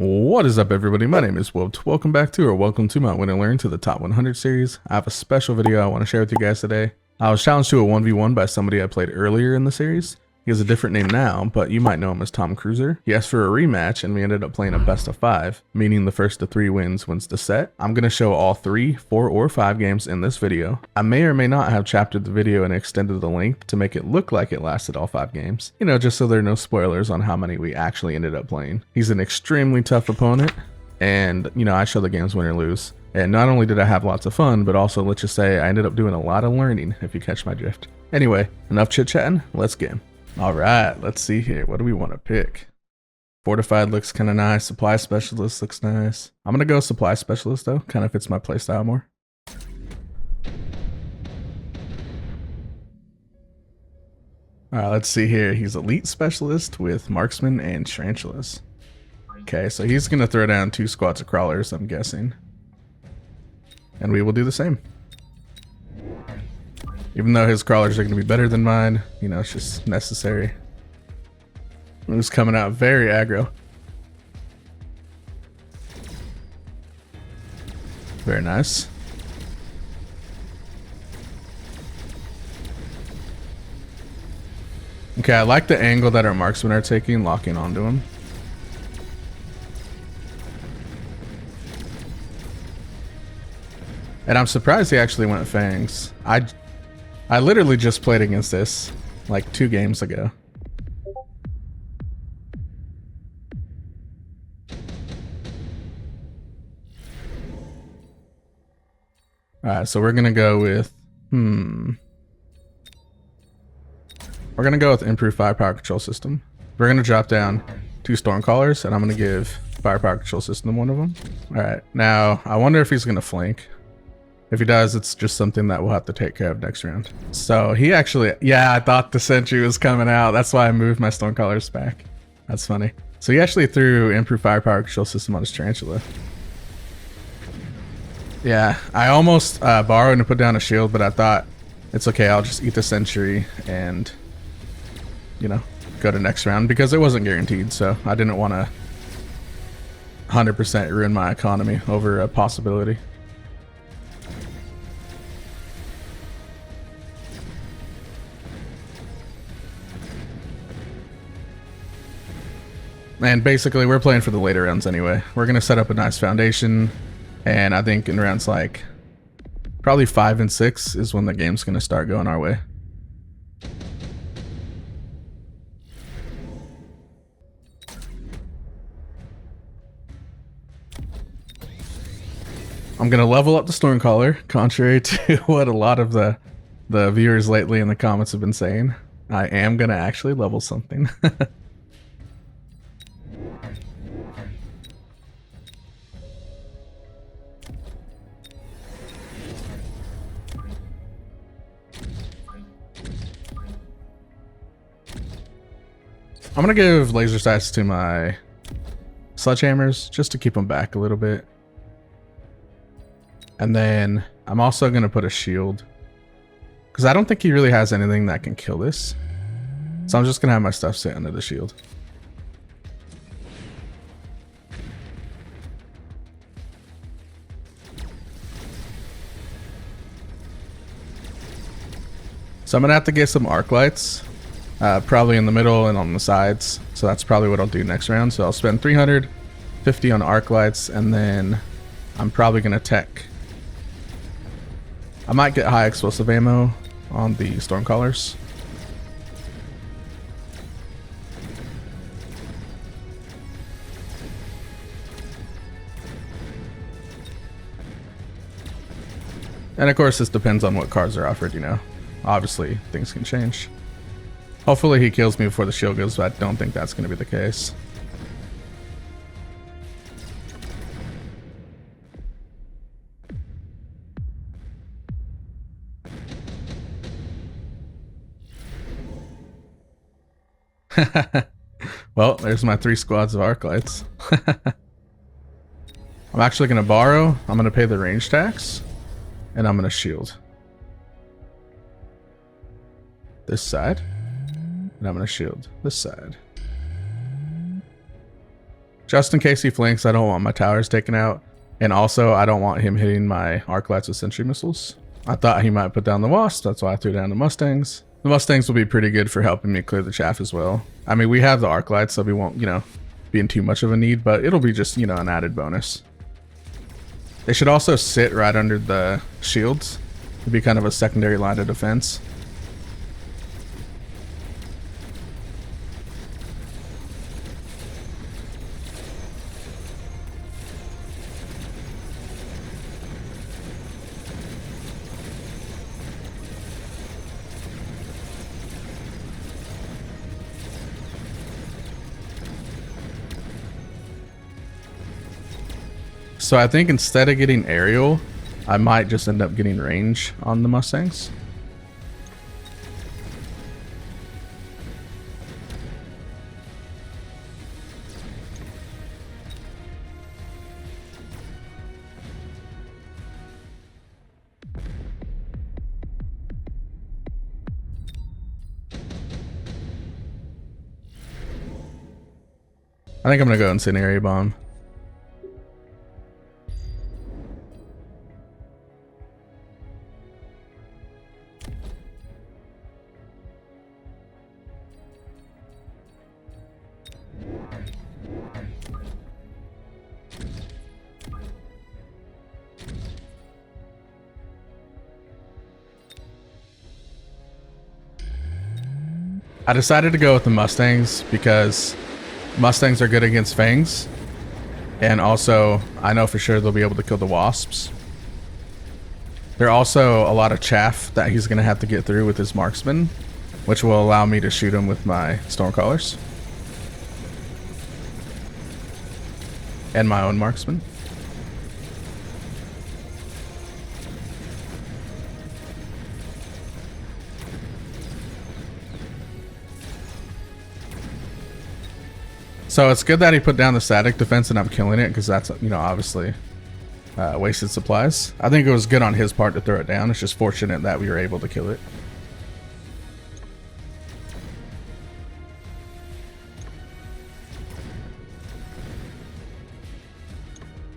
What is up, everybody? My name is Whooped. Welcome back to, or welcome to my Win and Learn to the Top 100 series. I have a special video I want to share with you guys today. I was challenged to a 1v1 by somebody I played earlier in the series. He has a different name now, but you might know him as Tom Cruiser. He asked for a rematch, and we ended up playing a best of 5, meaning the first to 3 wins wins the set. I'm going to show all 3, 4, or 5 games in this video. I may or may not have chaptered the video and extended the length to make it look like it lasted all 5 games. You know, just so there are no spoilers on how many we actually ended up playing. He's an extremely tough opponent, and, you know, I show the games win or lose. And not only did I have lots of fun, but also, let's just say, I ended up doing a lot of learning, if you catch my drift. Anyway, enough chit-chatting, let's game. Alright, let's see here. What do we want to pick? Fortified looks kind of nice. Supply Specialist looks nice. I'm going to go Supply Specialist, though. Kind of fits my playstyle more. Alright, let's see here. He's Elite Specialist with Marksman and Tarantulas. Okay, so he's going to throw down 2 squads of crawlers, I'm guessing. And we will do the same. Even though his crawlers are going to be better than mine, you know, it's just necessary. It was coming out very aggro. Very nice. Okay, I like the angle that our marksmen are taking, locking onto him. And I'm surprised he actually went Fangs. I literally just played against this like 2 games ago. Alright, so we're gonna go with we're gonna go with improved firepower control system. We're gonna drop down 2 Stormcallers, and I'm gonna give firepower control system one of them. Alright, now I wonder if he's gonna flank. If he does, it's just something that we'll have to take care of next round. So he actually, yeah, I thought the sentry was coming out. That's why I moved my Stormcallers back. That's funny. So he actually threw improved firepower control system on his Tarantula. Yeah, I almost borrowed and put down a shield, but I thought it's okay. I'll just eat the sentry and, you know, go to next round because it wasn't guaranteed. So I didn't want to 100% ruin my economy over a possibility. And basically, we're playing for the later rounds anyway. We're going to set up a nice foundation. And I think in rounds like probably 5 and 6 is when the game's going to start going our way. I'm going to level up the Stormcaller, contrary to what a lot of the viewers lately in the comments have been saying. I am going to actually level something. I'm gonna give laser sights to my sledgehammers just to keep them back a little bit. And then I'm also gonna put a shield because I don't think he really has anything that can kill this. So I'm just gonna have my stuff sit under the shield. So I'm gonna have to get some arc lights. Probably in the middle and on the sides. So that's probably what I'll do next round. So I'll spend 350 on arc lights, and then I'm probably going to tech. I might get high explosive ammo on the Stormcallers. And of course, this depends on what cards are offered, you know. Obviously, things can change. Hopefully he kills me before the shield goes, but I don't think that's going to be the case. Well, there's my 3 squads of arc lights. I'm actually going to borrow. I'm going to pay the range tax, and I'm going to shield this side. And I'm going to shield this side. Just in case he flanks, I don't want my towers taken out. And also, I don't want him hitting my arc lights with sentry missiles. I thought he might put down the wasps, that's why I threw down the mustangs. The mustangs will be pretty good for helping me clear the chaff as well. I mean, we have the arc lights, so we won't, you know, be in too much of a need, but it'll be just, you know, an added bonus. They should also sit right under the shields to be kind of a secondary line of defense. So I think instead of getting aerial, I might just end up getting range on the mustangs. I think I'm gonna go incendiary bomb. I decided to go with the mustangs because mustangs are good against fangs, and also I know for sure they'll be able to kill the wasps. There are also a lot of chaff that he's going to have to get through with his marksman, which will allow me to shoot him with my stormcallers and my own marksman. So it's good that he put down the static defense and I'm killing it, because that's, you know, obviously wasted supplies. I think it was good on his part to throw it down. It's just fortunate that we were able to kill it.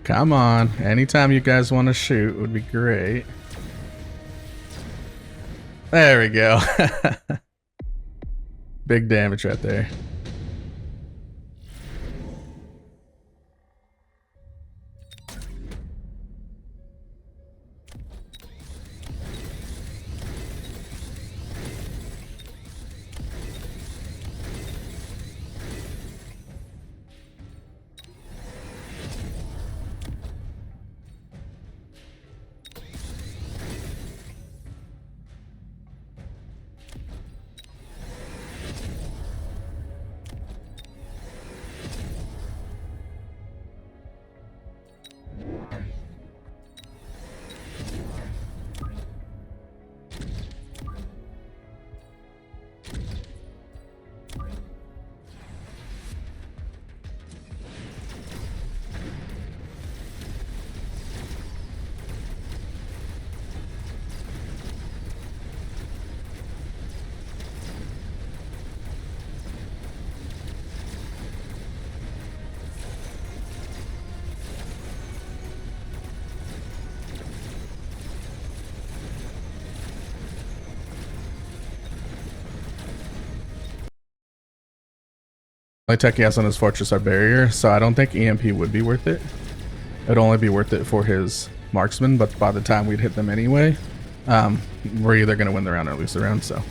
Come on, anytime you guys want to shoot would be great. There we go. Big damage right there. Only tech he has on his fortress are barrier, so I don't think EMP would be worth it. It'd only be worth it for his marksman, but by the time we'd hit them anyway, we're either going to win the round or lose the round, so.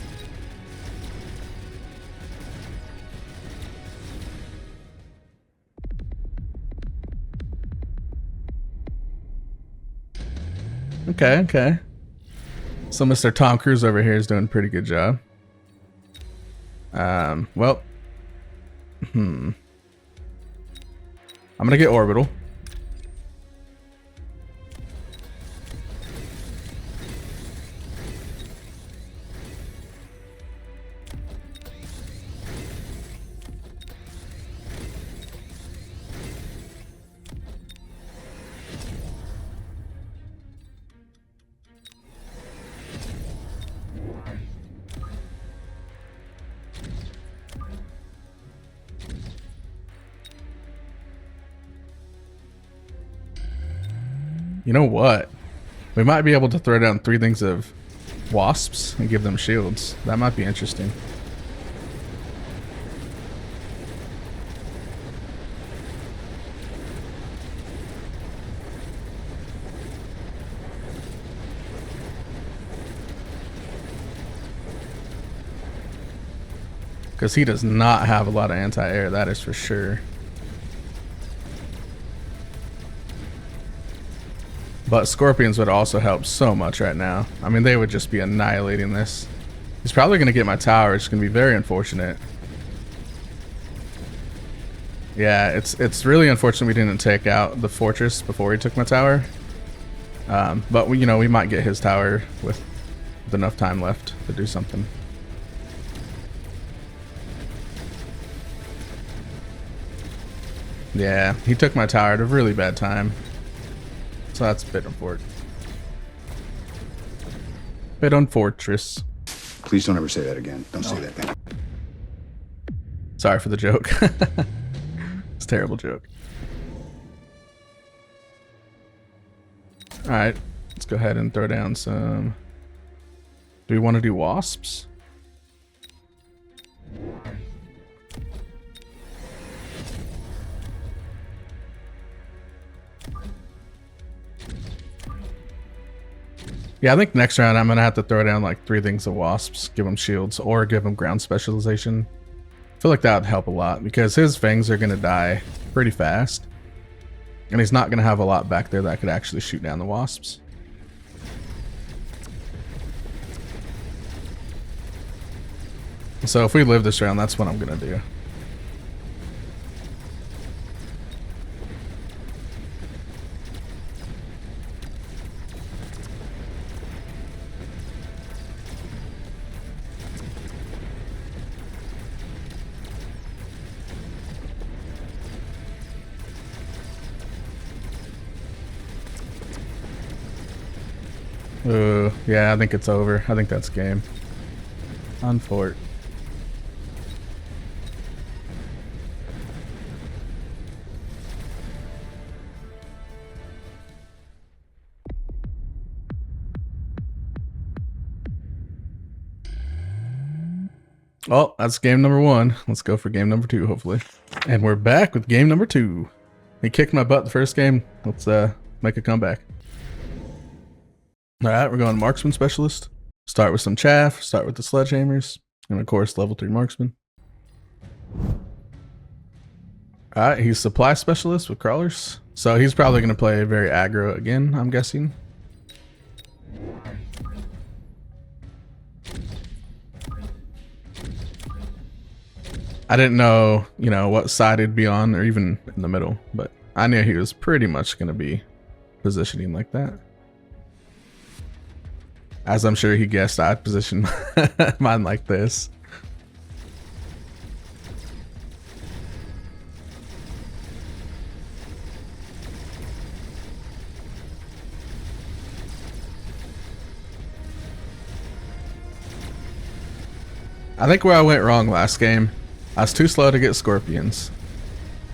Okay, okay. So Mr. Tom Cruise over here is doing a pretty good job. Well. I'm gonna get orbital. You know what? We might be able to throw down 3 things of wasps and give them shields. That might be interesting. Because he does not have a lot of anti-air, that is for sure. But scorpions would also help so much right now. I mean, they would just be annihilating this. He's probably going to get my tower. It's going to be very unfortunate. Yeah, it's really unfortunate we didn't take out the fortress before he took my tower. But we, you know, we might get his tower with enough time left to do something. Yeah, he took my tower at a really bad time. So that's a bit unfortunate. Bit unfortress. Please don't ever say that again. Don't say that thing. Sorry for the joke. It's a terrible joke. Alright, let's go ahead and throw down some... Do we want to do wasps? Yeah, I think next round I'm going to have to throw down like 3 things of wasps, give him shields, or give him ground specialization. I feel like that would help a lot because his fangs are going to die pretty fast. And he's not going to have a lot back there that could actually shoot down the wasps. So if we live this round, that's what I'm going to do. Yeah, I think it's over. I think that's game. On fort. Well, that's game number 1. Let's go for game number 2, hopefully. And we're back with game number 2. He kicked my butt the first game. Let's make a comeback. Alright, we're going marksman specialist. Start with some chaff, start with the sledgehammers, and of course level 3 marksman. Alright, he's supply specialist with crawlers. So he's probably going to play very aggro again, I'm guessing. I didn't know, you know, what side he'd be on or even in the middle, but I knew he was pretty much going to be positioning like that. As I'm sure he guessed, I'd position mine like this. I think where I went wrong last game, I was too slow to get scorpions.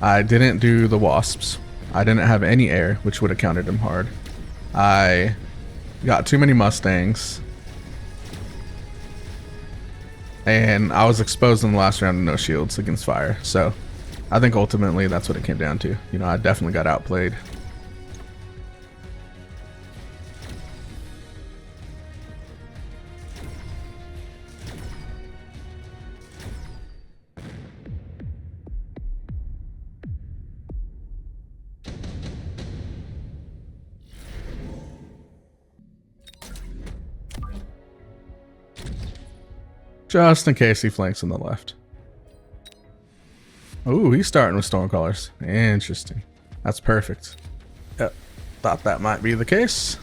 I didn't do the wasps. I didn't have any air, which would have countered him hard. I got too many mustangs. And I was exposed in the last round to no shields against fire. So I think ultimately that's what it came down to. You know, I definitely got outplayed. Just in case he flanks on the left. Ooh, he's starting with Stormcallers. Interesting. That's perfect. Yep. Thought that might be the case.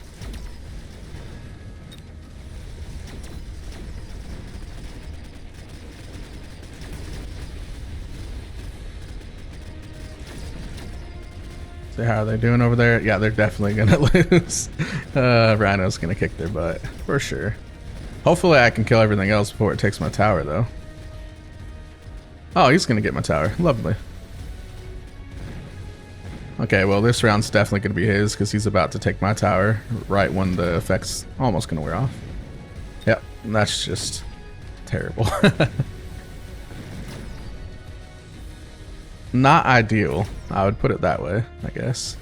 So how are they doing over there? Yeah, they're definitely gonna lose. Rhino's gonna kick their butt for sure. Hopefully I can kill everything else before it takes my tower, though. Oh, he's gonna get my tower. Lovely. Okay, well this round's definitely going to be his because he's about to take my tower right when the effect's almost going to wear off. Yep, that's just terrible. Not ideal, I would put it that way, I guess.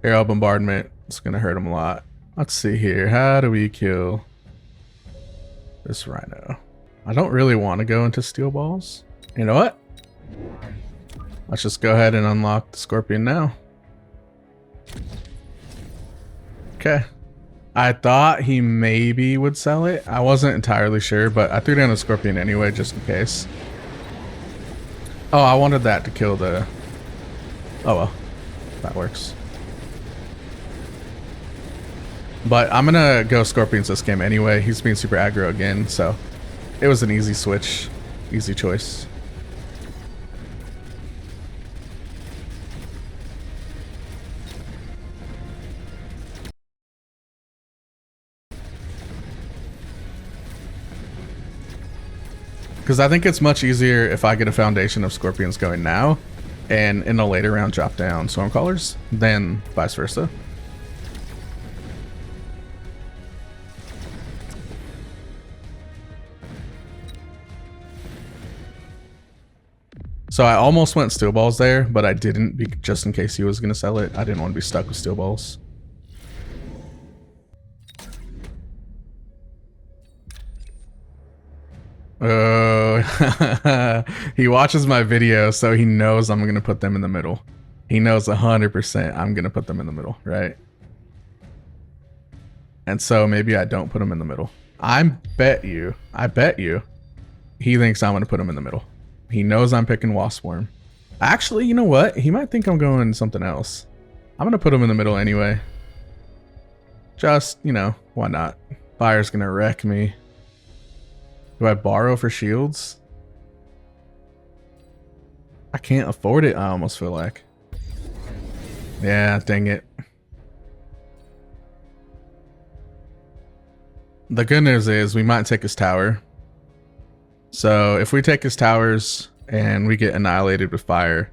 Aerial bombardment, it's gonna hurt him a lot. Let's see here, how do we kill this rhino? I don't really want to go into steel balls. You know what? Let's just go ahead and unlock the scorpion now. Okay. I thought he maybe would sell it. I wasn't entirely sure, but I threw down a scorpion anyway, just in case. Oh, I wanted that to kill the... Oh well, that works. But I'm gonna go scorpions this game anyway. He's being super aggro again, so it was an easy switch, easy choice. Because I think it's much easier if I get a foundation of scorpions going now and in a later round drop down stormcallers than vice versa. So I almost went steel balls there, but I didn't, just in case he was going to sell it. I didn't want to be stuck with steel balls. Oh, he watches my video, so he knows I'm going to put them in the middle. He knows 100% I'm going to put them in the middle, right? And so maybe I don't put him in the middle. I bet you he thinks I'm going to put him in the middle. He knows I'm picking Wasp Worm. Actually, you know what? He might think I'm going something else. I'm going to put him in the middle anyway. Just, you know, why not? Fire's going to wreck me. Do I borrow for shields? I can't afford it, I almost feel like. Yeah, dang it. The good news is we might take his tower. So if we take his towers and we get annihilated with fire,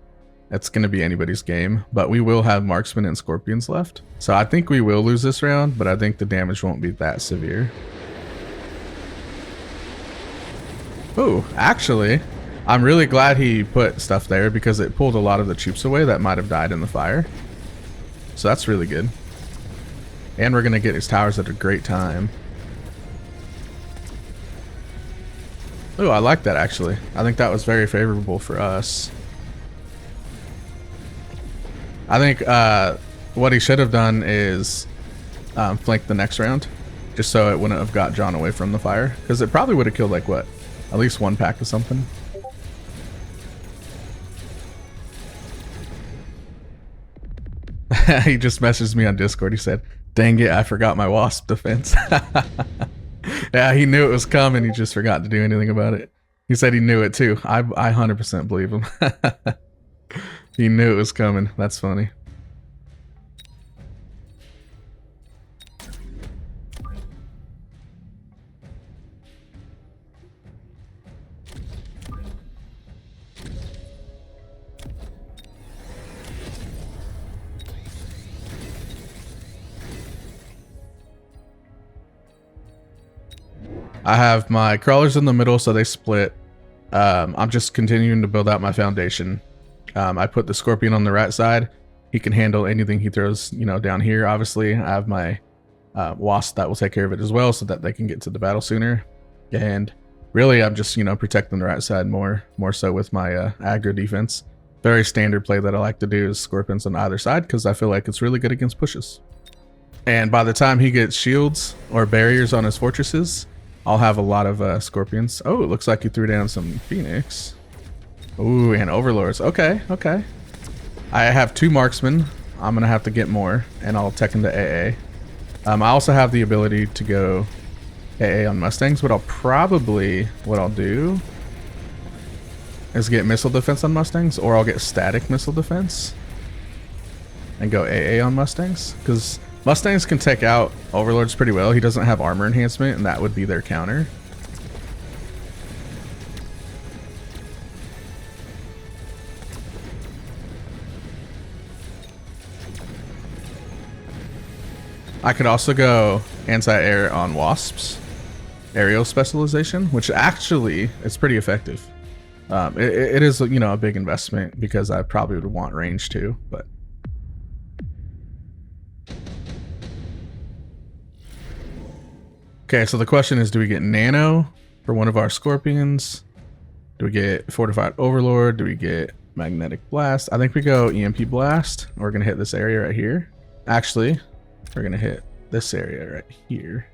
it's going to be anybody's game. But we will have marksmen and scorpions left. So I think we will lose this round, but I think the damage won't be that severe. Oh, actually, I'm really glad he put stuff there because it pulled a lot of the troops away that might have died in the fire. So that's really good. And we're going to get his towers at a great time. Oh, I like that actually. I think that was very favorable for us. I think what he should have done is flank the next round, just so it wouldn't have got John away from the fire, because it probably would have killed like what, at least one pack of something. He just messaged me on Discord. He said, "Dang it, I forgot my wasp defense." Yeah, he knew it was coming. He just forgot to do anything about it. He said he knew it too. I 100% believe him. He knew it was coming. That's funny. I have my crawlers in the middle, so they split. I'm just continuing to build out my foundation. I put the scorpion on the right side. He can handle anything he throws, you know, down here. Obviously, I have my wasp that will take care of it as well, so that they can get to the battle sooner. And really, I'm just, you know, protecting the right side more so with my aggro defense. Very standard play that I like to do is scorpions on either side because I feel like it's really good against pushes. And by the time he gets shields or barriers on his fortresses, I'll have a lot of scorpions. Oh, it looks like you threw down some phoenix. Ooh, and overlords. Okay, okay. I have 2 marksmen. I'm gonna have to get more, and I'll tech into AA. I also have the ability to go AA on Mustangs, but what I'll do is get missile defense on Mustangs, or I'll get static missile defense. and go AA on Mustangs, because Mustangs can take out Overlords pretty well. He doesn't have armor enhancement, and that would be their counter. I could also go anti-air on Wasps, aerial specialization, which actually is pretty effective. It is, you know, a big investment because I probably would want range too, but. Okay, so the question is, do we get Nano for one of our Scorpions? Do we get Fortified Overlord? Do we get Magnetic Blast? I think we go EMP Blast. We're going to hit this area right here. Actually, we're going to hit this area right here.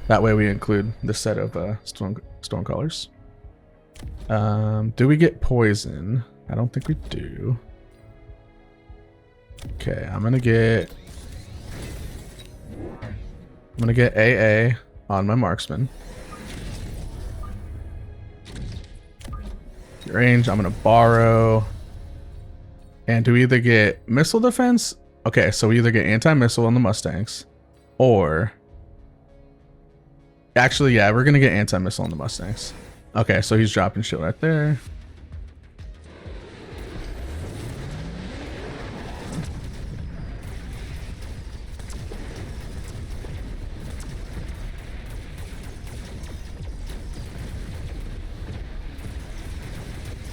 That way we include this set of Stormcallers. Do we get Poison? I don't think we do. Okay, I'm going to get AA on my Marksman. Range, I'm going to borrow. And do we either get missile defense? Okay, so we either get anti-missile on the Mustangs, or... Actually, yeah, we're going to get anti-missile on the Mustangs. Okay, so he's dropping shit right there.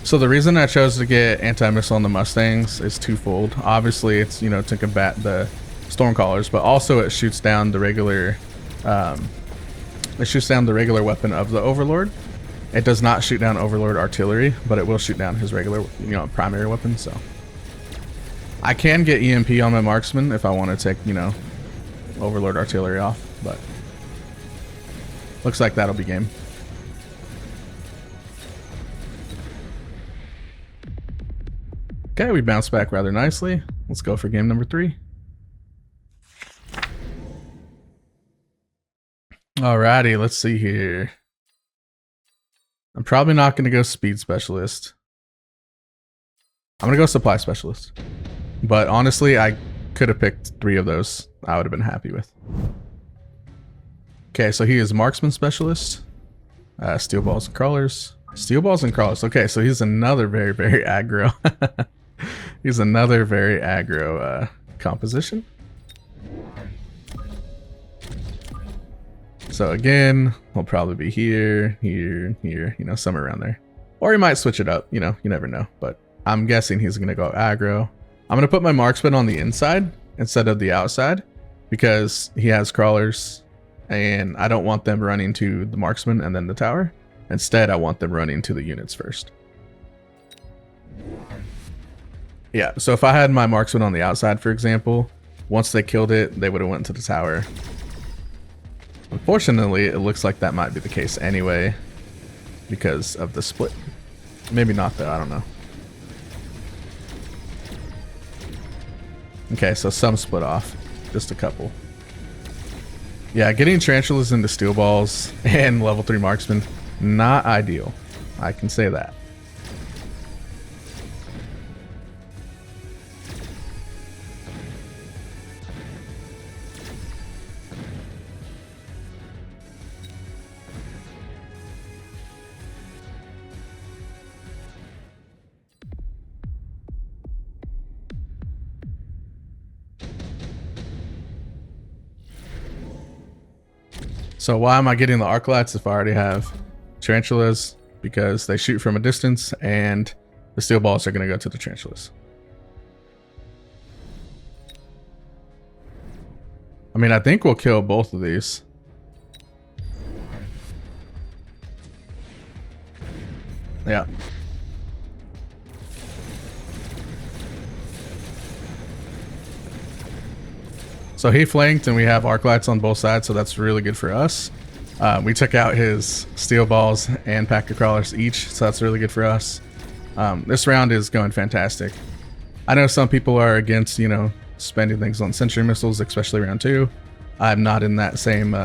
So the reason I chose to get anti-missile on the Mustangs is twofold. Obviously, it's, you know, to combat the Stormcallers, but also it shoots down the regular weapon of the Overlord. It does not shoot down Overlord artillery, but it will shoot down his regular, you know, primary weapon. So I can get EMP on my Marksman if I want to take, you know, Overlord artillery off, but looks like that'll be game. Okay, we bounced back rather nicely. Let's go for game number 3. Alrighty, let's see here. I'm probably not going to go speed specialist. I'm going to go supply specialist. But honestly, I could have picked 3 of those. I would have been happy with. Okay, so he is marksman specialist. Steel balls and crawlers. Steel balls and crawlers. Okay, so he's another very, very aggro. He's another very aggro composition. So again, we'll probably be here, here, here, you know, somewhere around there. Or he might switch it up, you know, you never know. But I'm guessing he's going to go aggro. I'm going to put my marksman on the inside instead of the outside because he has crawlers and I don't want them running to the marksman and then the tower. Instead, I want them running to the units first. Yeah, so if I had my marksman on the outside, for example, once they killed it, they would have went to the tower. Unfortunately, it looks like that might be the case anyway because of the split. Maybe not though, I don't know. Okay, so some split off, just a couple. Yeah, getting tarantulas into steel balls and level 3 marksman, not ideal. I can say that. So why am I getting the arc lights if I already have tarantulas? Because they shoot from a distance and the steel balls are going to go to the tarantulas. I mean, I think we'll kill both of these. Yeah. So he flanked and we have arc lights on both sides, so that's really good for us. We took out his steel balls and pack of crawlers each, so that's really good for us. This round is going fantastic. I know some people are against, you know, spending things on sentry missiles, especially round 2. I'm not in that same,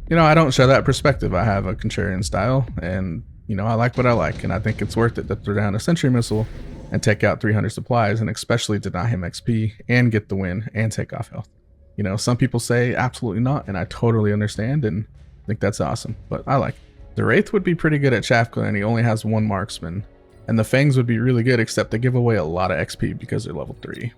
you know, I don't show that perspective. I have a contrarian style and, you know, I like what I like, and I think it's worth it to throw down a sentry missile and take out 300 supplies, and especially deny him XP and get the win and take off health. You know, some people say absolutely not, and I totally understand and think that's awesome, but I like it. The Wraith would be pretty good at Chaff Clan. He only has 1 marksman, and the Fangs would be really good, except they give away a lot of XP because they're level 3.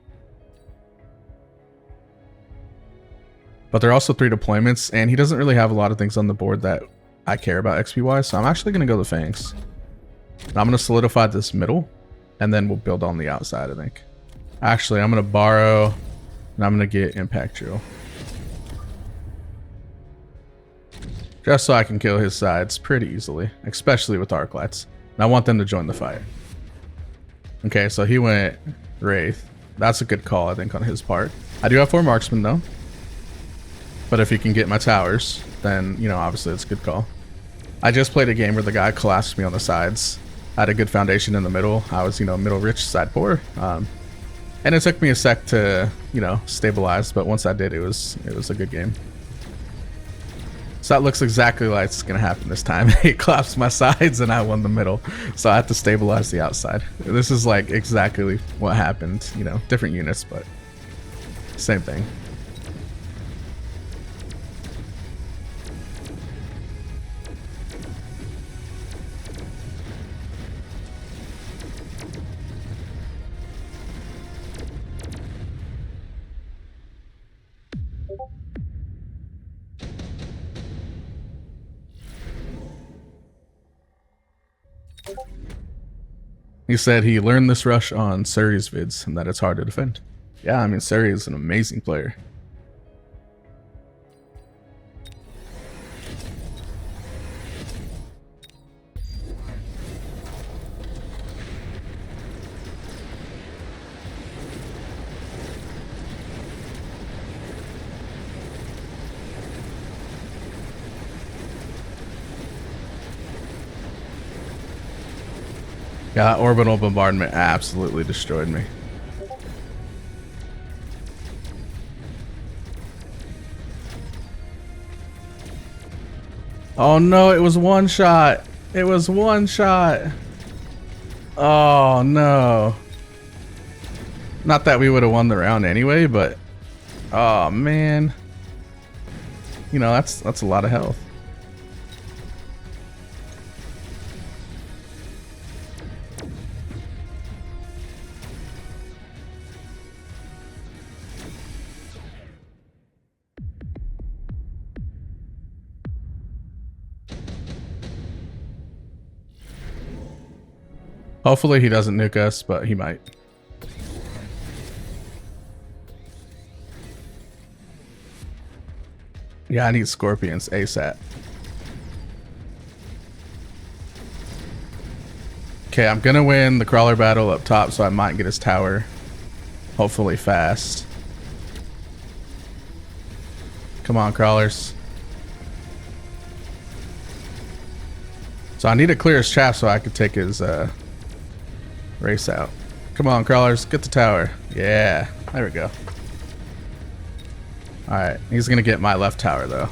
But they're also 3 deployments, and he doesn't really have a lot of things on the board that I care about XP wise, so I'm actually going to go the Fangs. And I'm going to solidify this middle, and then we'll build on the outside, I think. Actually, I'm going to borrow, and I'm going to get Impact Drill. Just so I can kill his sides pretty easily, especially with Arc Lights. And I want them to join the fight. Okay, so he went Wraith. That's a good call, I think, on his part. I do have 4 marksmen, though. But if he can get my towers, then, you know, obviously it's a good call. I just played a game where the guy collapsed me on the sides. I had a good foundation in the middle. I was, you know, middle rich, side poor. And it took me a sec to, you know, stabilize. But once I did, it was a good game. So that looks exactly like it's going to happen this time. He collapsed my sides and I won the middle. So I have to stabilize the outside. This is like exactly what happened. You know, different units, but same thing. He said he learned this rush on Surrey's vids and that it's hard to defend. Yeah, I mean, Surrey is an amazing player. Yeah, orbital bombardment absolutely destroyed me. Oh no, it was one shot. It was one shot. Oh no. Not that we would have won the round anyway, but oh man. You know, that's a lot of health. Hopefully he doesn't nuke us, but he might. Yeah, I need scorpions ASAP. Okay, I'm gonna win the crawler battle up top, so I might get his tower. Hopefully fast. Come on, crawlers. So I need to clear his trap so I could take his race out. Come on, crawlers, get the tower. Yeah, there we go. Alright, he's gonna get my left tower though.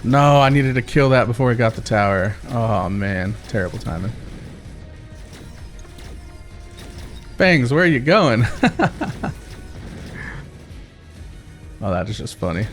No, I needed to kill that before he got the tower. Oh man, terrible timing. Bangs, where are you going? Oh, that is just funny.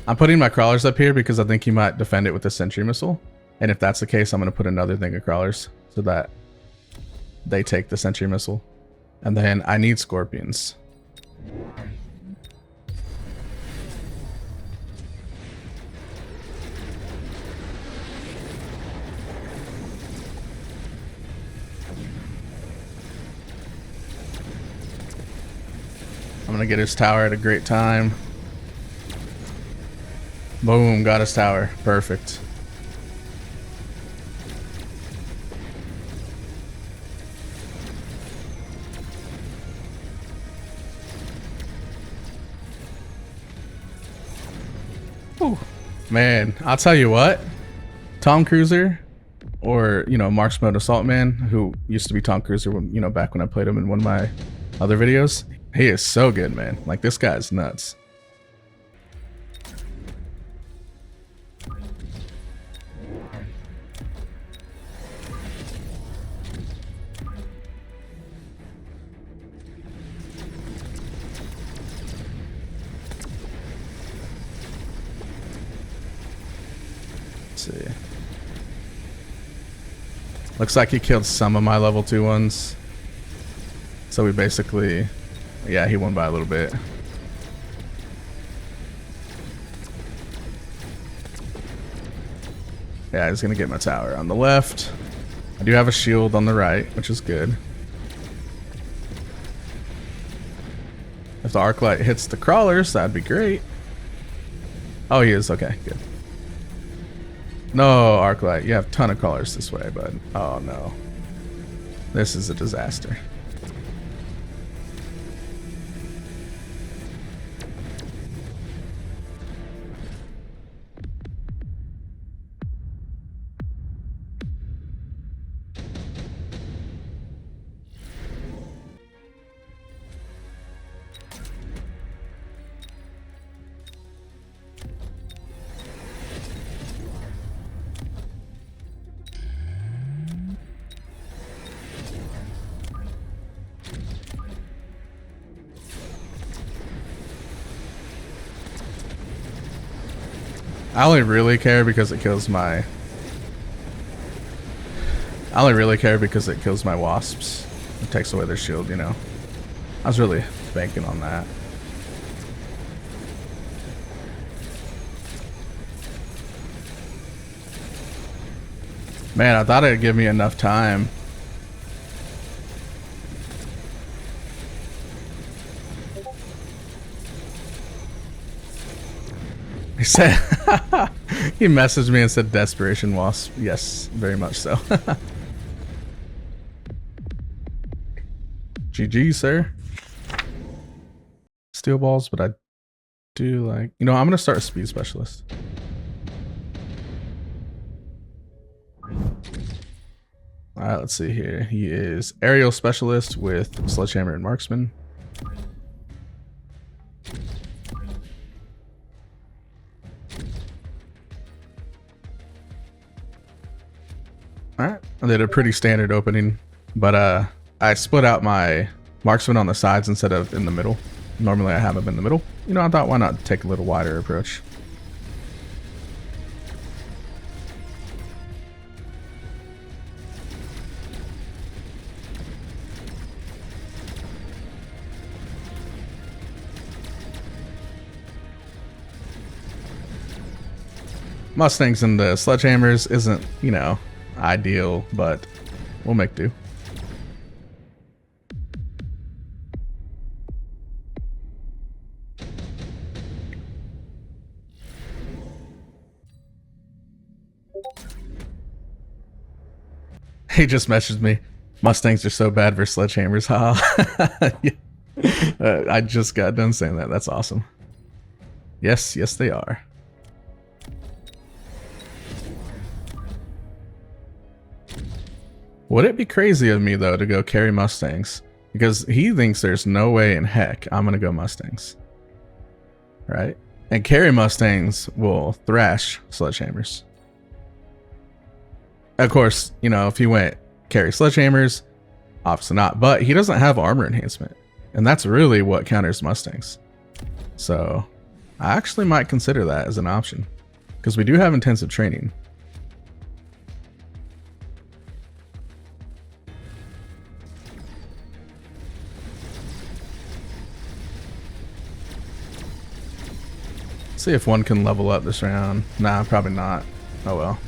I'm putting my crawlers up here because I think he might defend it with the sentry missile. And if that's the case, I'm going to put another thing of crawlers so that they take the sentry missile. And then I need scorpions. I'm going to get his tower at a great time. Boom, got his tower. Perfect. Woo! Man, I'll tell you what. Tom Cruiser, or, you know, Marksmode Assaultman, who used to be Tom Cruiser when, you know, back when I played him in one of my other videos. He is so good, man. Like, this guy's nuts. See. Looks like he killed some of my level 2 ones. So we basically, yeah, he won by a little bit. Yeah, he's gonna get my tower on the left. I do have a shield on the right, which is good. If the arc light hits the crawlers, that'd be great. Oh, he is. Okay, good. No, Arclight, you have a ton of crawlers this way, bud. Oh no. This is a disaster. I only really care because it kills my... I only really care because it kills my wasps. It takes away their shield, you know. I was really banking on that. Man, I thought it'd give me enough time. He said, he messaged me and said desperation wasp. Yes, very much so. GG, sir. Steel balls, but I do like, you know, I'm gonna start a speed specialist. Alright, let's see here. He is aerial specialist with sledgehammer and marksman. Alright, I did a pretty standard opening, but I split out my marksman on the sides instead of in the middle. Normally I have them in the middle. You know, I thought why not take a little wider approach. Mustangs and the sledgehammers isn't, you know, ideal, but we'll make do. He just messaged me, Mustangs are so bad versus sledgehammers. I just got done saying that. That's awesome. Yes, yes they are. Would it be crazy of me, though, to go carry Mustangs? Because he thinks there's no way in heck I'm going to go Mustangs. Right? And carry Mustangs will thrash sledgehammers. Of course, you know, if he went carry sledgehammers, obviously not. But he doesn't have armor enhancement. And that's really what counters Mustangs. So, I actually might consider that as an option. Because we do have intensive training. See if one can level up this round. Nah, probably not. Oh well.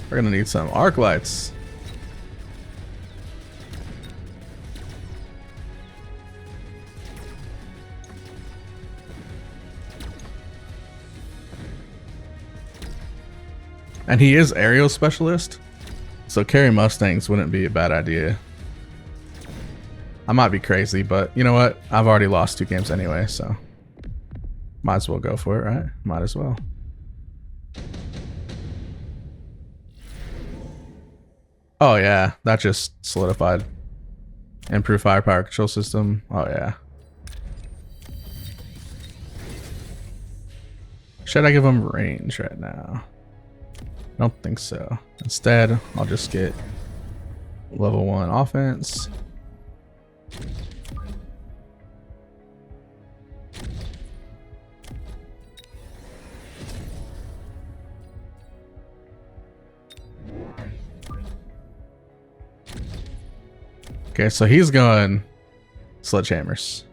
We're gonna need some arc lights. And he is aerial specialist, so carry Mustangs wouldn't be a bad idea. I might be crazy, but you know what? I've already lost 2 games anyway, so might as well go for it, right? Might as well. Oh yeah, that just solidified. Improved firepower control system. Oh yeah. Should I give him range right now? I don't think so. Instead, I'll just get level 1 offense. Okay, so he's going sledgehammers.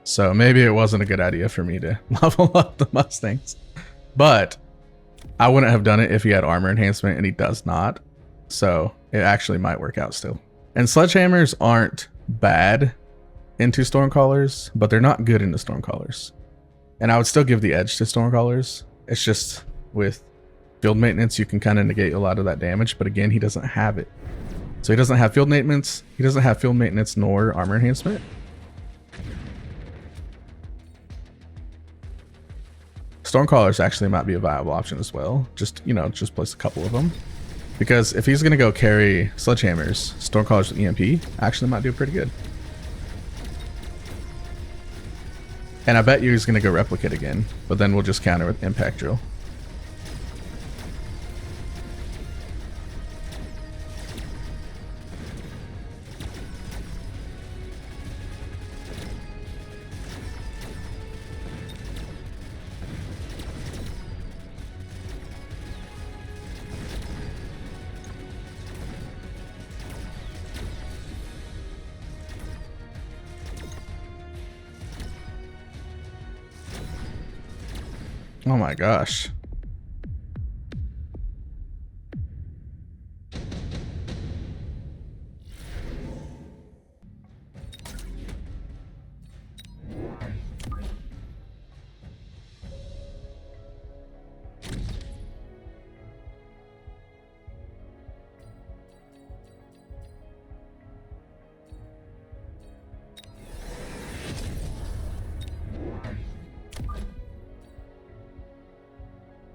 So maybe it wasn't a good idea for me to level up the Mustangs. But I wouldn't have done it if he had armor enhancement, and he does not. So it actually might work out still. And sledgehammers aren't bad into Stormcallers, but they're not good into Stormcallers. And I would still give the edge to Stormcallers. It's just with field maintenance, you can kind of negate a lot of that damage. But again, he doesn't have it. So he doesn't have field maintenance. He doesn't have field maintenance nor armor enhancement. Stormcallers actually might be a viable option as well. Just, you know, just place a couple of them. Because if he's going to go carry sledgehammers, Stormcallers with EMP actually might do pretty good. And I bet you he's going to go replicate again, but then we'll just counter with impact drill. Oh my gosh.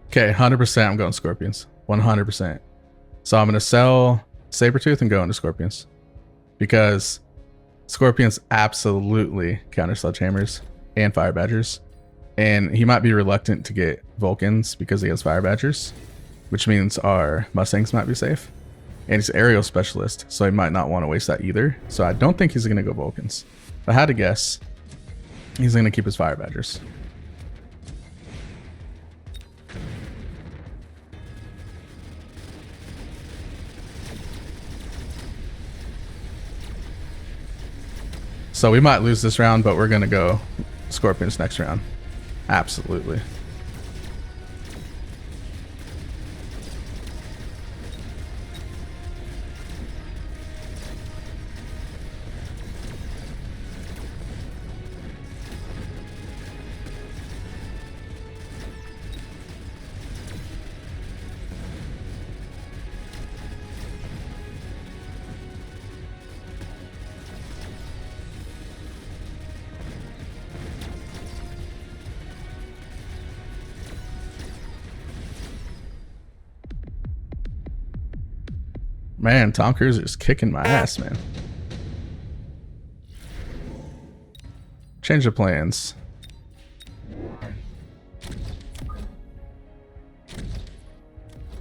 Okay, 100% I'm going Scorpions. 100%. So I'm going to sell Sabretooth and go into Scorpions. Because Scorpions absolutely counter Sledgehammers and Fire Badgers. And he might be reluctant to get Vulcans because he has Fire Badgers. Which means our Mustangs might be safe. And he's Aerial Specialist, so he might not want to waste that either. So I don't think he's going to go Vulcans. If I had to guess, he's going to keep his Fire Badgers. So we might lose this round, but we're going to go Scorpions next round. Absolutely. Man, Tom Cruise is kicking my ass, man. Change of plans.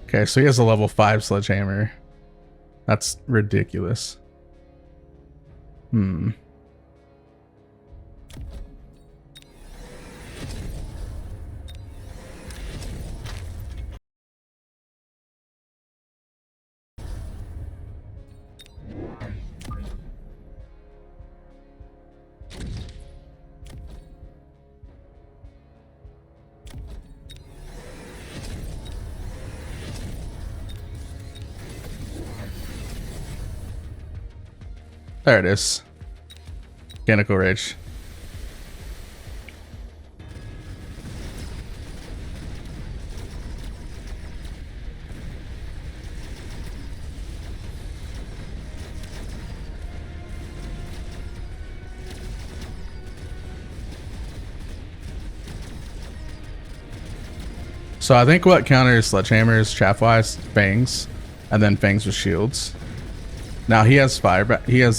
Okay, so he has a level 5 sledgehammer. That's ridiculous. There it is. Mechanical Rage. So I think what counters sledgehammers, chaff-wise, fangs, and then fangs with shields. Now he has fire badgers,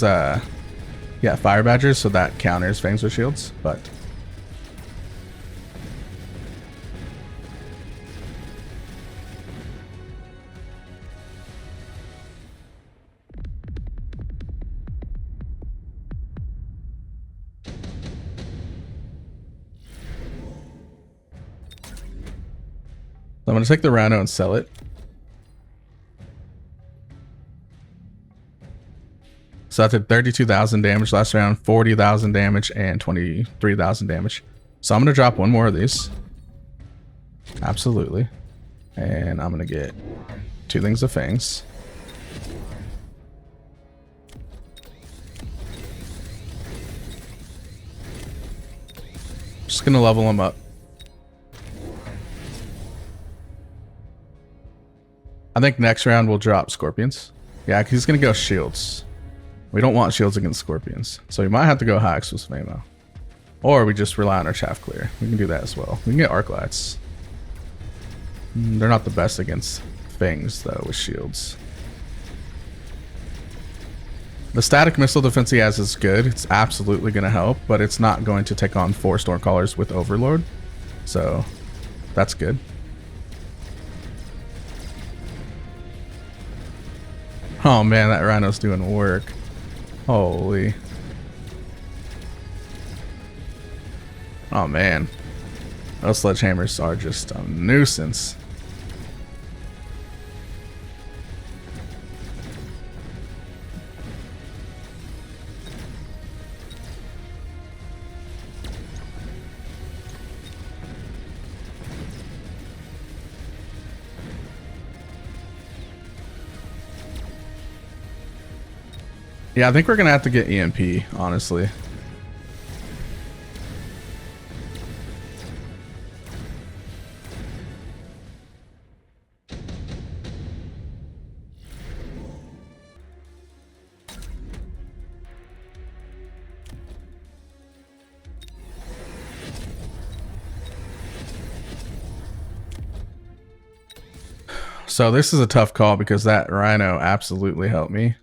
so that counters fangs with shields, but I'm gonna take the Rhino and sell it. So I did 32,000 damage last round, 40,000 damage, and 23,000 damage. So I'm gonna drop one more of these. Absolutely. And I'm gonna get 2 things of fangs. Just gonna level them up. I think next round we'll drop scorpions. Yeah, 'cause he's gonna go shields. We don't want shields against scorpions, so we might have to go high explosive ammo, or we just rely on our chaff clear. We can do that as well. We can get arc lights. They're not the best against fangs though with shields. The static missile defense he has is good. It's absolutely gonna help, but it's not going to take on 4 Stormcallers with Overlord, so that's good. Oh man, that Rhino's doing work. Holy. Oh man. Those sledgehammers are just a nuisance. Yeah, I think we're gonna have to get EMP, honestly. So this is a tough call because that Rhino absolutely helped me.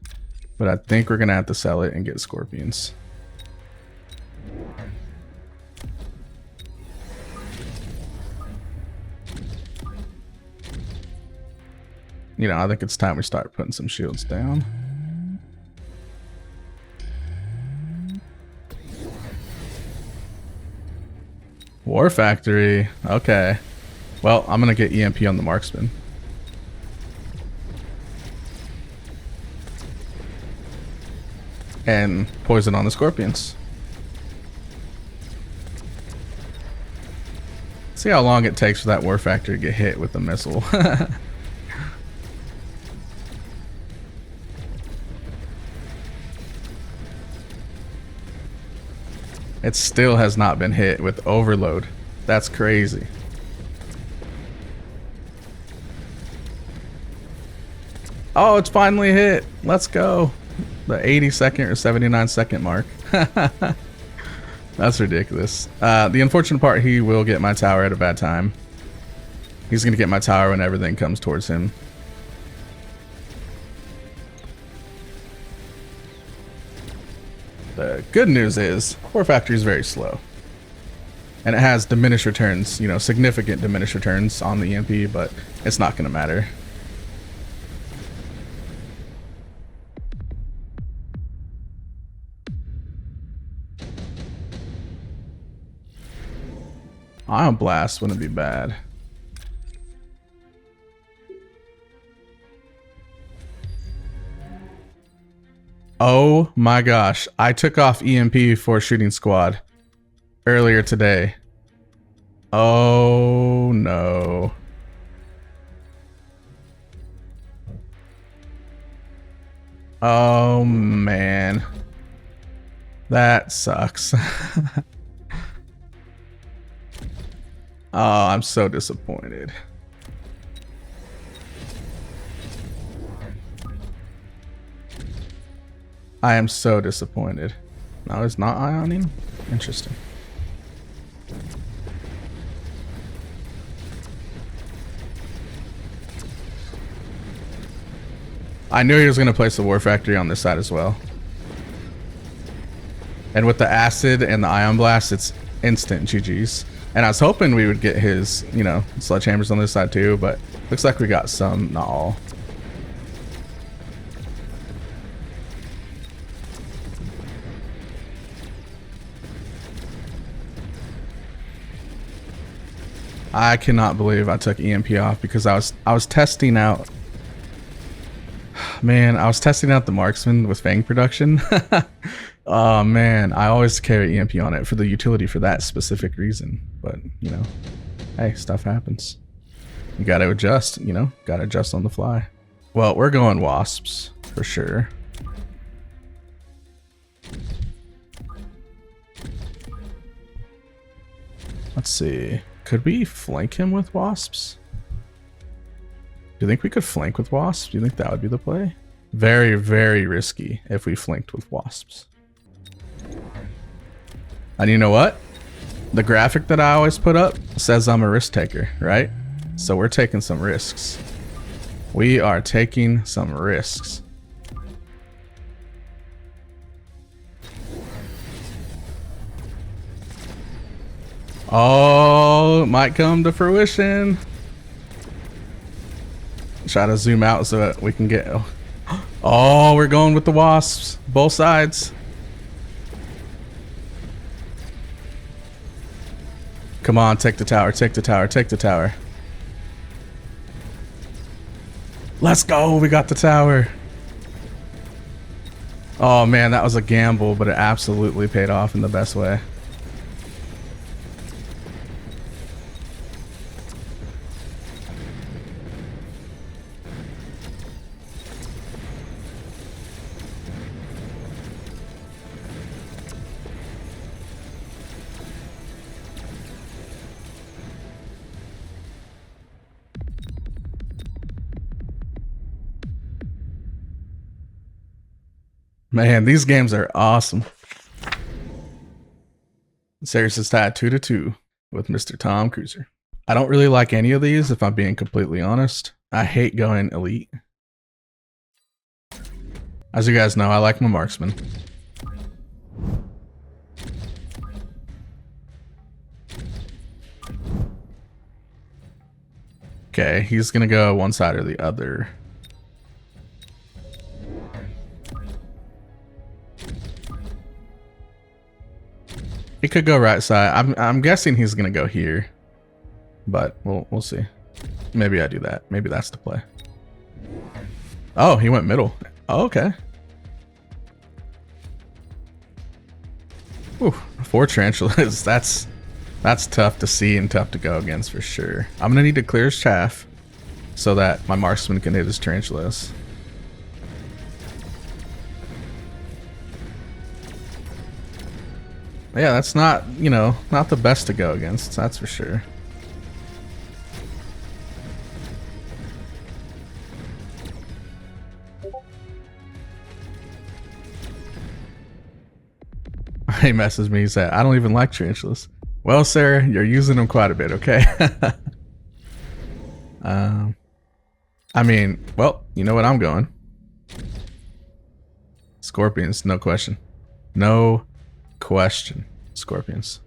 But I think we're gonna have to sell it and get scorpions. You know, I think it's time we start putting some shields down. War Factory. Okay. Well, I'm gonna get EMP on the marksman. And poison on the scorpions. See how long it takes for that War Factory to get hit with the missile. It still has not been hit with overload. That's crazy. Oh, it's finally hit. Let's go. The 82nd or 79-second mark. That's ridiculous. The unfortunate part, he will get my tower at a bad time. He's going to get my tower when everything comes towards him. The good news is, War Factory is very slow. And it has diminished returns, you know, significant diminished returns on the EMP, but it's not going to matter. Ion Blast wouldn't be bad. Oh my gosh. I took off EMP for Shooting Squad earlier today. Oh no. Oh man. That sucks. Oh, I'm so disappointed. I am so disappointed. No, it's not ioning? Interesting. I knew he was going to place the War Factory on this side as well. And with the acid and the ion blast, it's instant GG's. And I was hoping we would get his, you know, sledgehammers on this side too, but looks like we got some, not all. I cannot believe I took EMP off because I was testing out. Man, I was testing out the Marksman with Fang production. Oh man, I always carry EMP on it for the utility for that specific reason. But you know, hey, stuff happens. You gotta adjust, you know, gotta adjust on the fly. Well, we're going wasps for sure. Let's see. Could we flank him with wasps? Do you think we could flank with wasps? Do you think that would be the play? Very, very risky if we flanked with wasps. And you know what? The graphic that I always put up says I'm a risk taker, right? So we're taking some risks. We are taking some risks. Oh, it might come to fruition. Try to zoom out so that we can get... Oh, we're going with the wasps. Both sides. Come on, take the tower, take the tower, take the tower. Let's go, we got the tower. Oh man, that was a gamble, but it absolutely paid off in the best way. Man, these games are awesome. Series is tied 2-2 with Mr. Tom Cruiser. I don't really like any of these, if I'm being completely honest. I hate going elite. As you guys know, I like my marksman. Okay, he's gonna go one side or the other. He could go right side. I'm guessing he's gonna go here, but we'll see. Maybe I do that. Maybe that's the play. Oh, he went middle. Oh, okay. Ooh, 4 tarantulas. That's tough to see and tough to go against for sure. I'm gonna need to clear his chaff so that my marksman can hit his tarantulas. Yeah, that's not, you know, not the best to go against, that's for sure. He messes me, he said, I don't even like tarantulas. Well, sir, you're using them quite a bit, okay? I mean, well, you know what I'm going. Scorpions, no question. No question. Scorpions.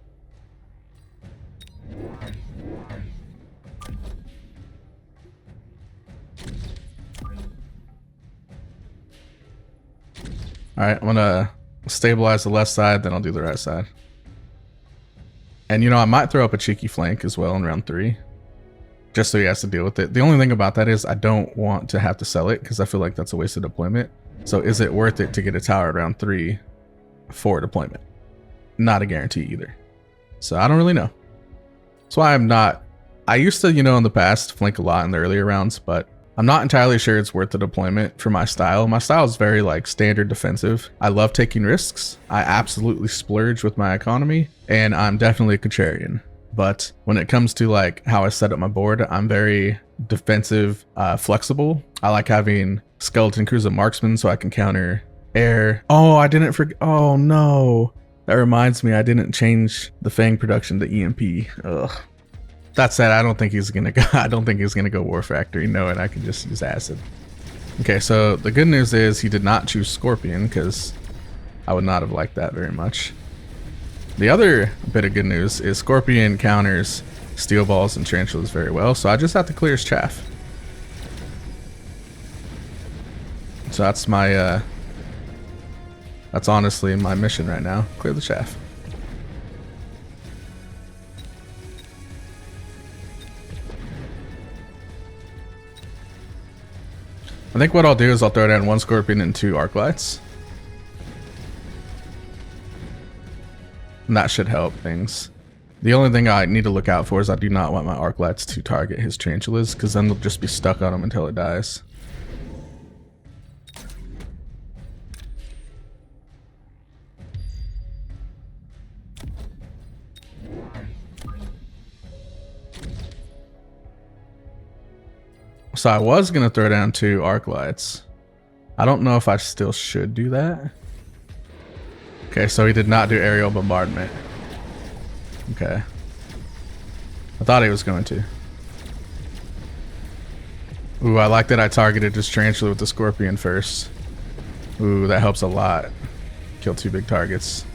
Alright, I'm gonna stabilize the left side, then I'll do the right side. And you know, I might throw up a cheeky flank as well in round 3. Just so he has to deal with it. The only thing about that is I don't want to have to sell it because I feel like that's a waste of deployment. So is it worth it to get a tower at round 3 for deployment? Not a guarantee either. So I don't really know. That's why I'm not... I used to, you know, in the past flank a lot in the earlier rounds, but I'm not entirely sure it's worth the deployment for my style. My style is very like standard defensive. I love taking risks. I absolutely splurge with my economy, and I'm definitely a contrarian. But when it comes to like how I set up my board, I'm very defensive, flexible. I like having skeleton crews of marksmen so I can counter air. Oh, I didn't forget. Oh no. That reminds me, I didn't change the Fang production to EMP. Ugh. That said, I don't think he's gonna go. I don't think he's gonna go War Factory. No, and I can just use acid. Okay, so the good news is he did not choose Scorpion, because I would not have liked that very much. The other bit of good news is Scorpion counters Steel Balls and Tarantulas very well, so I just have to clear his chaff. So that's my, that's honestly my mission right now. Clear the chaff. I think what I'll do is I'll throw down 1 Scorpion and 2 Arc Lights. And that should help things. The only thing I need to look out for is I do not want my Arc Lights to target his Tarantulas, because then they'll just be stuck on him until it dies. So I was going to throw down 2 Arc Lights. I don't know if I still should do that. Okay, so he did not do aerial bombardment. Okay. I thought he was going to. Ooh, I like that I targeted this Tarantula with the Scorpion first. Ooh, that helps a lot. Kill 2 big targets.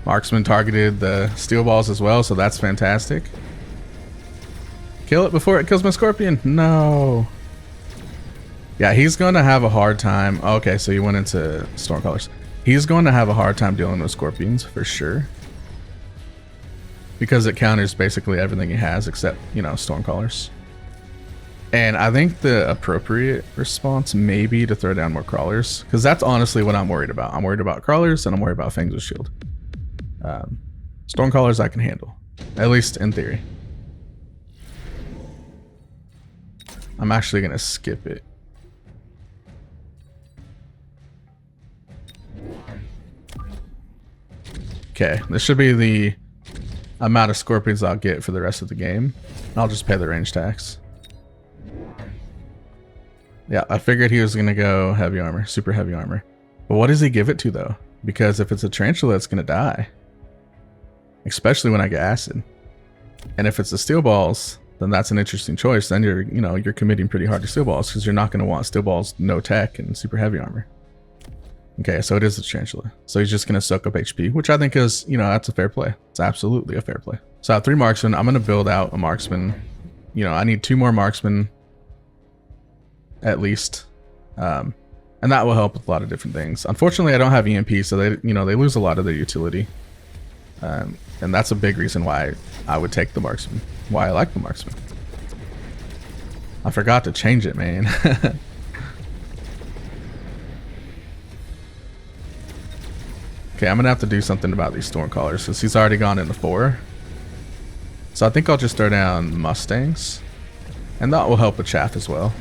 Marksman targeted the Steel Balls as well, so that's fantastic. Kill it before it kills my Scorpion. No. Yeah, he's going to have a hard time. Okay, so you went into Stormcallers. He's going to have a hard time dealing with Scorpions for sure. Because it counters basically everything he has except, you know, Stormcallers. And I think the appropriate response may be to throw down more Crawlers. Because that's honestly what I'm worried about. I'm worried about Crawlers and I'm worried about Fangs with Shield. Stormcallers I can handle. At least in theory. I'm actually going to skip it. Okay, this should be the amount of Scorpions I'll get for the rest of the game. I'll just pay the range tax. Yeah, I figured he was going to go heavy armor, super heavy armor. But what does he give it to though? Because if it's a Tarantula, it's going to die. Especially when I get acid. And if it's the Steel Balls, then that's an interesting choice. Then you're committing pretty hard to Steel Balls because you're not going to want Steel Balls, no tech, and super heavy armor. Okay, so it is a Tarantula. So he's just going to soak up HP, which I think is, that's a fair play. It's absolutely a fair play. So I have 3 Marksmen. I'm going to build out a Marksman. I need 2 more Marksmen at least. And that will help with a lot of different things. Unfortunately, I don't have EMP, so they lose a lot of their utility. And that's a big reason why I would take the Marksman. Why I like the Marksman. I forgot to change it, man. Okay, I'm gonna have to do something about these Stormcallers since he's already gone into 4. So I think I'll just throw down Mustangs. And that will help with chaff as well.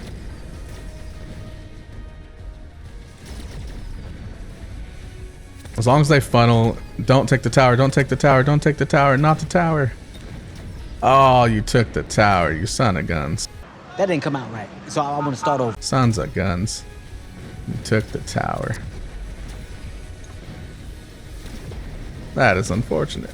As long as they funnel, don't take the tower, don't take the tower, don't take the tower, not the tower. Oh, you took the tower, you son of guns. That didn't come out right, so I'm gonna start over. Sons of guns. You took the tower. That is unfortunate.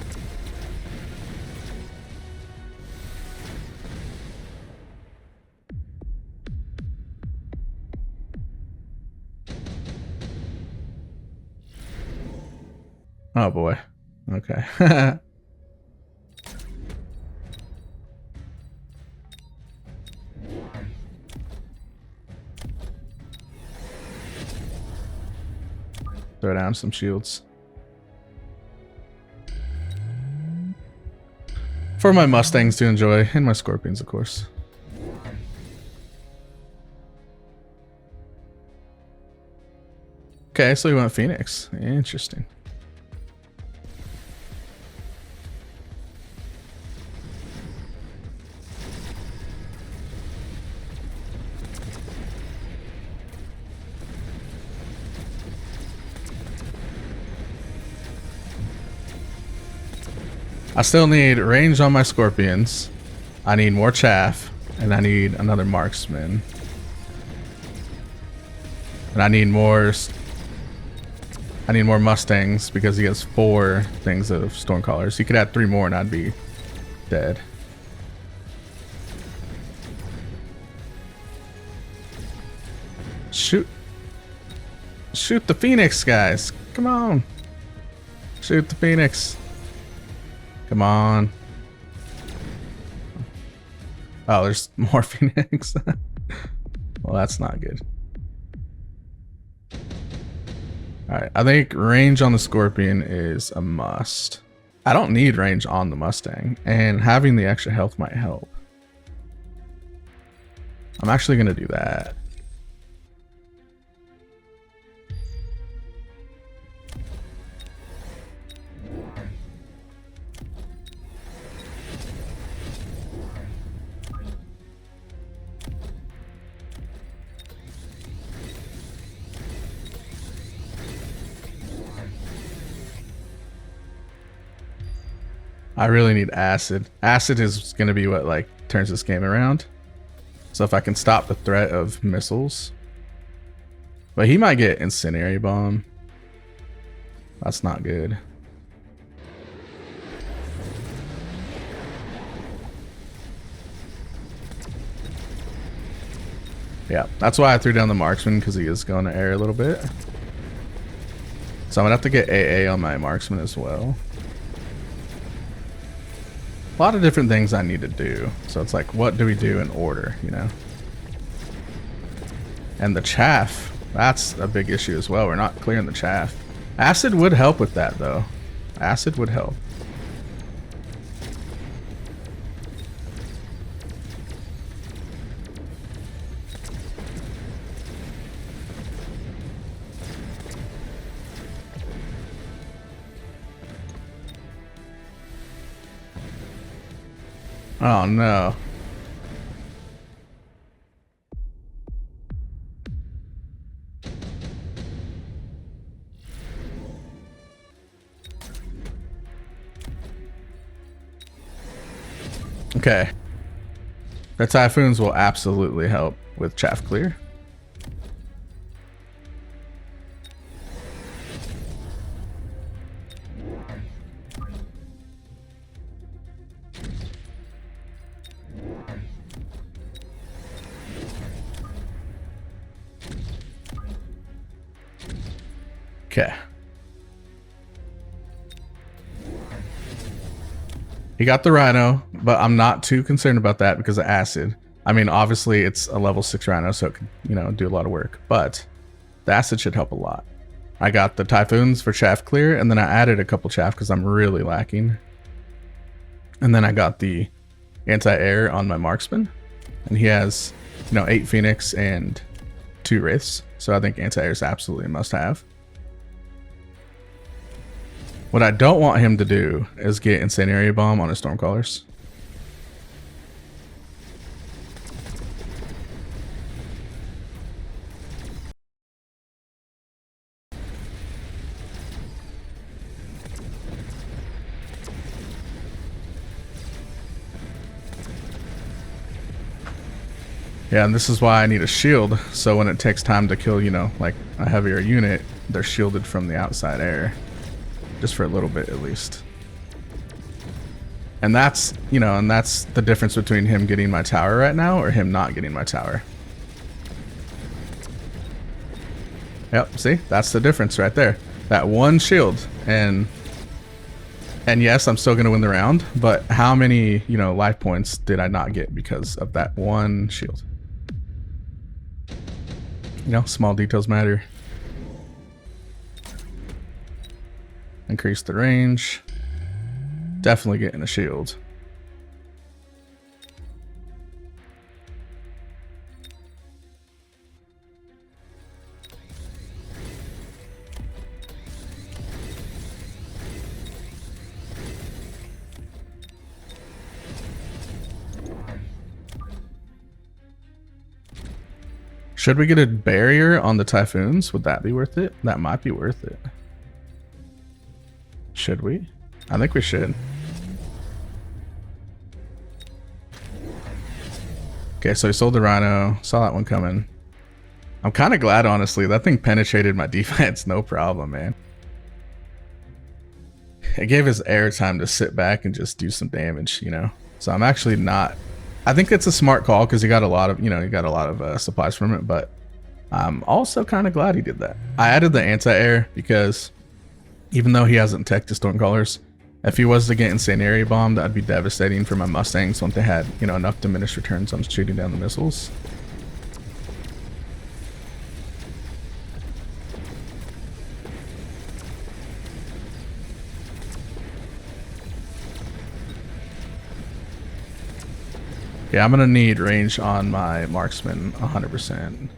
Oh boy. Okay. Throw down some shields. For my Mustangs to enjoy, and my Scorpions, of course. Okay, so we went Phoenix. Interesting. I still need range on my Scorpions. I need more chaff, and I need another Marksman. And I need more Mustangs because he has 4 things of Stormcallers. He could add 3 more and I'd be dead. Shoot the Phoenix, guys. Come on. Shoot the Phoenix. Come on. Oh, there's more Phoenix. Well, that's not good. Alright, I think range on the Scorpion is a must. I don't need range on the Mustang, and having the extra health might help. I'm actually going to do that. I really need acid. Acid is going to be what like turns this game around. So if I can stop the threat of missiles. But he might get incendiary bomb. That's not good. Yeah, that's why I threw down the marksman, because he is going to air a little bit. So I'm going to have to get AA on my marksman as well. A lot of different things I need to do. So it's like, what do we do in order, you know? And the chaff, that's a big issue as well. We're not clearing the chaff. Acid would help with that, though. Acid would help. Oh no. Okay. The Typhoons will absolutely help with chaff clear. Okay. He got the Rhino, but I'm not too concerned about that because of acid. I mean, obviously it's a level 6 Rhino, so it could, you know, do a lot of work, but the acid should help a lot. I got the Typhoons for chaff clear, and then I added a couple chaff because I'm really lacking. And then I got the anti-air on my marksman, and he has, you know, 8 Phoenix and 2 Wraiths, so I think anti-air is absolutely a must-have. What I don't want him to do is get incendiary bomb on his Stormcallers. Yeah, and this is why I need a shield, so when it takes time to kill, you know, like a heavier unit, they're shielded from the outside air. Just for a little bit, at least. And that's, you know, and that's the difference between him getting my tower right now or him not getting my tower. Yep, see? That's the difference right there. That one shield. And yes, I'm still going to win the round, but how many, you know, life points did I not get because of that one shield? You know, small details matter. Increase the range. Definitely getting a shield. Should we get a barrier on the Typhoons? Would that be worth it? That might be worth it. Should we? I think we should. Okay, so he sold the Rhino. Saw that one coming. I'm kind of glad, honestly. That thing penetrated my defense. No problem, man. It gave his air time to sit back and just do some damage, you know? So I'm actually not... I think it's a smart call because he got a lot of, you know, he got a lot of supplies from it, but I'm also kind of glad he did that. I added the anti-air because even though he hasn't teched his Stormcallers, if he was to get Incendiary Bomb, that'd be devastating for my Mustangs once they had, you know, enough diminished returns on shooting down the missiles. Yeah, I'm gonna need range on my Marksman 100%.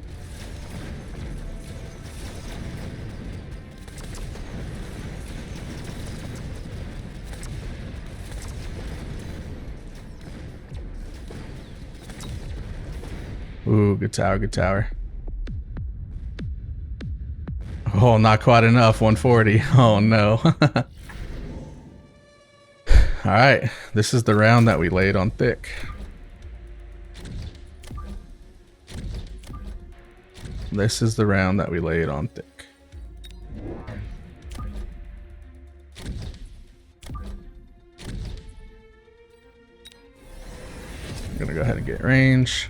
Ooh, good tower, good tower. Oh, not quite enough, 140. Oh no. Alright, this is the round that we laid on thick. This is the round that we laid on thick. I'm gonna go ahead and get range.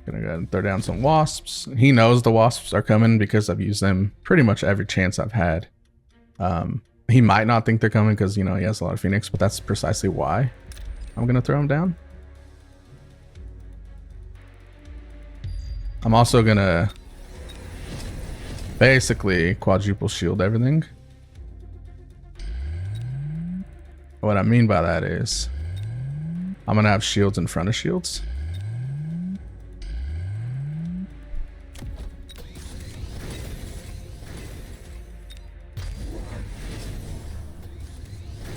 Gonna go ahead and throw down some wasps. He knows the wasps are coming because I've used them pretty much every chance I've had. He might not think they're coming because, you know, he has a lot of Phoenix, but that's precisely why I'm gonna throw him down. I'm also gonna basically quadruple shield everything. What I mean by that is I'm gonna have shields in front of shields.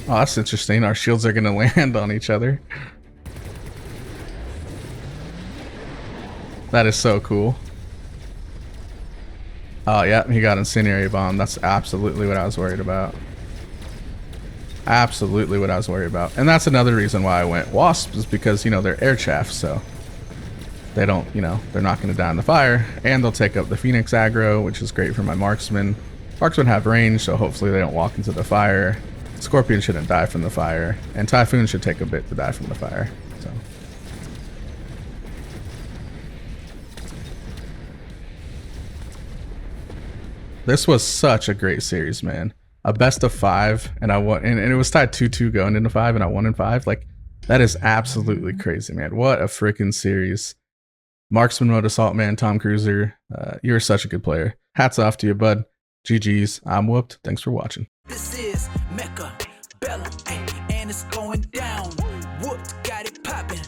Oh, that's interesting. Our shields are gonna land on each other. That is so cool. Oh, yeah, he got Incendiary Bomb. That's absolutely what I was worried about. Absolutely what I was worried about. And that's another reason why I went Wasps, is because, you know, they're air chaff, so they don't, you know, they're not going to die in the fire. And they'll take up the Phoenix aggro, which is great for my Marksman. Marksman have range, so hopefully they don't walk into the fire. Scorpion shouldn't die from the fire. And Typhoon should take a bit to die from the fire. So this was such a great series, man. A best of 5, and I won, and it was tied 2-2 going into 5, and I won in 5. Like, that is absolutely crazy, man. What a freaking series. Marksmode Assaultman, Tom Cruiser, you're such a good player. Hats off to you, bud. GG's. I'm whooped. Thanks for watching. This is Mechabellum, and it's going down. Whooped, got it poppin'.